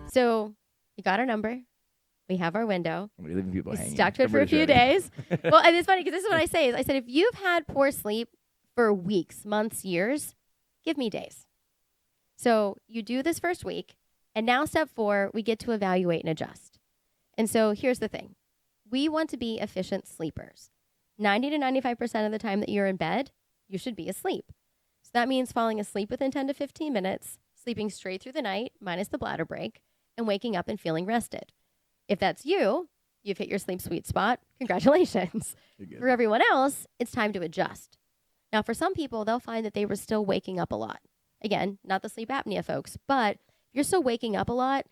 So you got our number. We have our window. We're leaving people hanging. Stuck to it for a few days. Well, and it's funny because this is what I say. I said, if you've had poor sleep for weeks, months, years, give me days. So you do this first week. And now step 4, we get to evaluate and adjust. And so here's the thing. We want to be efficient sleepers. 90 to 95% of the time that you're in bed, you should be asleep. So that means falling asleep within 10 to 15 minutes, sleeping straight through the night, minus the bladder break, and waking up and feeling rested. If that's you, you've hit your sleep sweet spot. Congratulations. For everyone else, it's time to adjust. Now, for some people, they'll find that they were still waking up a lot. Again, not the sleep apnea folks, but if you're still waking up a lot,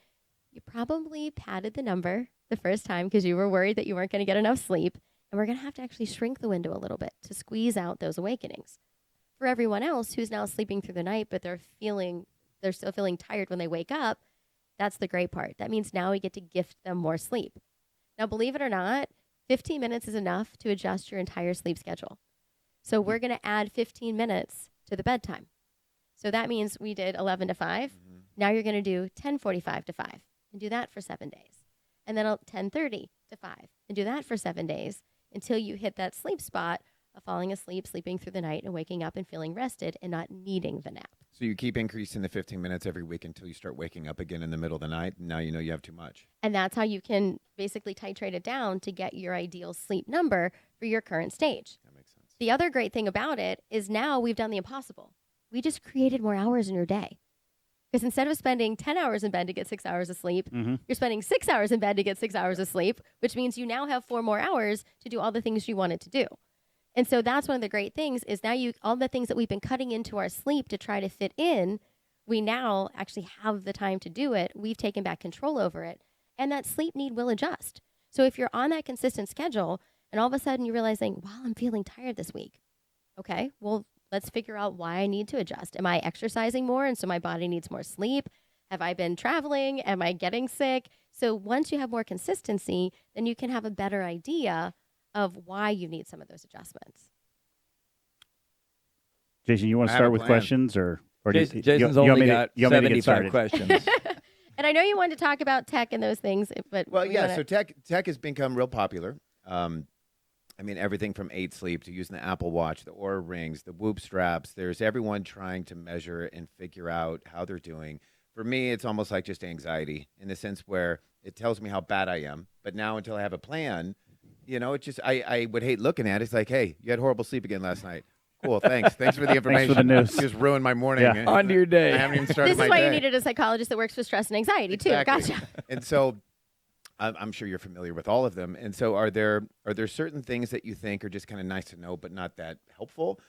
you probably padded the number the first time because you were worried that you weren't going to get enough sleep. And we're going to have to actually shrink the window a little bit to squeeze out those awakenings. For everyone else who's now sleeping through the night, but they're still feeling tired when they wake up, that's the great part. That means now we get to gift them more sleep. Now, believe it or not, 15 minutes is enough to adjust your entire sleep schedule. So we're going to add 15 minutes to the bedtime. So that means we did 11 to 5. Mm-hmm. Now you're going to do 10:45 to 5 and do that for 7 days. And then 10:30 to 5 and do that for 7 days until you hit that sleep spot of falling asleep, sleeping through the night, and waking up and feeling rested and not needing the nap. So you keep increasing the 15 minutes every week until you start waking up again in the middle of the night. And now you know you have too much. And that's how you can basically titrate it down to get your ideal sleep number for your current stage. That makes sense. The other great thing about it is now we've done the impossible. We just created more hours in your day. Because instead of spending 10 hours in bed to get 6 hours of sleep, you're spending 6 hours in bed to get 6 hours of sleep, which means you now have 4 more hours to do all the things you wanted to do. And so that's one of the great things is now all the things that we've been cutting into our sleep to try to fit in, we now actually have the time to do it. We've taken back control over it. And that sleep need will adjust. So if you're on that consistent schedule and all of a sudden you're realizing, wow, I'm feeling tired this week. Okay, well, let's figure out why I need to adjust. Am I exercising more and so my body needs more sleep? Have I been traveling? Am I getting sick? So once you have more consistency, then you can have a better idea of why you need some of those adjustments. Jason, you want to start with questions or Jason's only got 75 questions. And I know you wanted to talk about tech and those things, but so tech has become real popular. I mean, everything from 8 Sleep to using the Apple Watch, the Oura Rings, the Whoop straps. There's everyone trying to measure and figure out how they're doing. For me, it's almost like just anxiety in the sense where it tells me how bad I am. But now until I have a plan, it's just I would hate looking at it. It's like, hey, you had horrible sleep again last night. Cool, thanks. Thanks for the information. Thanks for the news. You just ruined my morning. Yeah. On to your day. I haven't even started This my is day. why you needed a psychologist that works with stress and anxiety, too. Exactly. Gotcha. And so I'm sure you're familiar with all of them. And so are there certain things that you think are just kind of nice to know but not that helpful?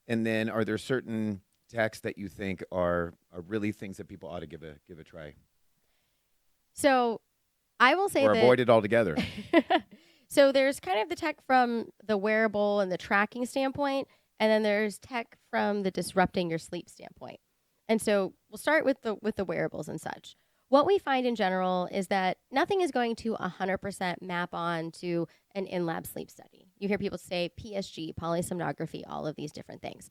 And then are there certain techs that you think are really things that people ought to give a try? So I will say or avoid it altogether. So there's kind of the tech from the wearable and the tracking standpoint, and then there's tech from the disrupting your sleep standpoint. And so we'll start with the wearables and such. What we find in general is that nothing is going to 100% map on to an in-lab sleep study. You hear people say PSG, polysomnography, all of these different things.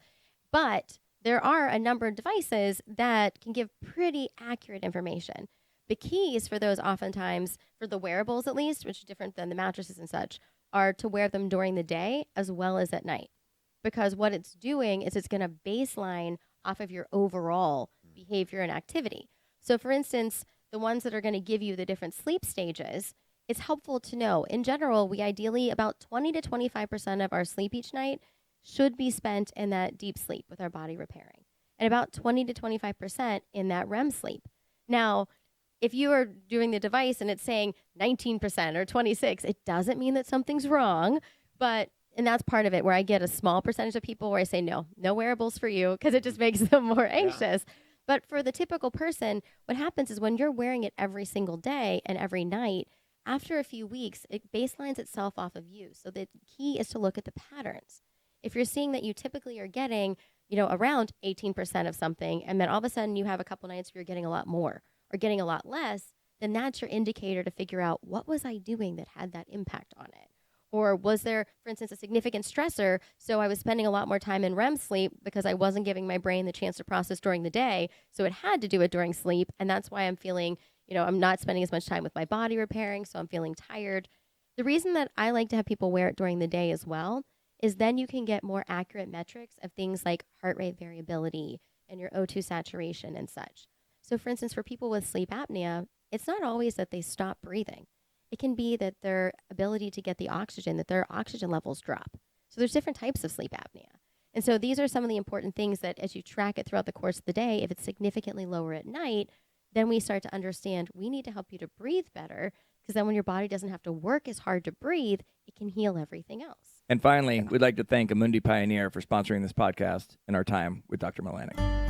But there are a number of devices that can give pretty accurate information. The keys for those oftentimes, for the wearables at least, which is different than the mattresses and such, are to wear them during the day as well as at night. Because what it's doing is it's going to baseline off of your overall behavior and activity. So for instance, the ones that are going to give you the different sleep stages, it's helpful to know. In general, we ideally, about 20 to 25% of our sleep each night should be spent in that deep sleep with our body repairing. And about 20 to 25% in that REM sleep. Now, if you are doing the device and it's saying 19% or 26%, it doesn't mean that something's wrong. And that's part of it where I get a small percentage of people where I say, no wearables for you, because it just makes them more anxious. Yeah. But for the typical person, what happens is when you're wearing it every single day and every night, after a few weeks, it baselines itself off of you. So the key is to look at the patterns. If you're seeing that you typically are getting, around 18% of something, and then all of a sudden you have a couple nights where you're getting a lot more or getting a lot less, then that's your indicator to figure out what was I doing that had that impact on it. Or was there, for instance, a significant stressor, so I was spending a lot more time in REM sleep because I wasn't giving my brain the chance to process during the day, so it had to do it during sleep, and that's why I'm feeling, I'm not spending as much time with my body repairing, so I'm feeling tired. The reason that I like to have people wear it during the day as well is then you can get more accurate metrics of things like heart rate variability and your O2 saturation and such. So for instance, for people with sleep apnea, it's not always that they stop breathing. It can be that their ability to get the oxygen, that their oxygen levels drop. So there's different types of sleep apnea. And so these are some of the important things that as you track it throughout the course of the day, if it's significantly lower at night, then we start to understand we need to help you to breathe better, because then when your body doesn't have to work as hard to breathe, it can heal everything else. And finally, we'd like to thank Amundi Pioneer for sponsoring this podcast and our time with Dr. Milanak.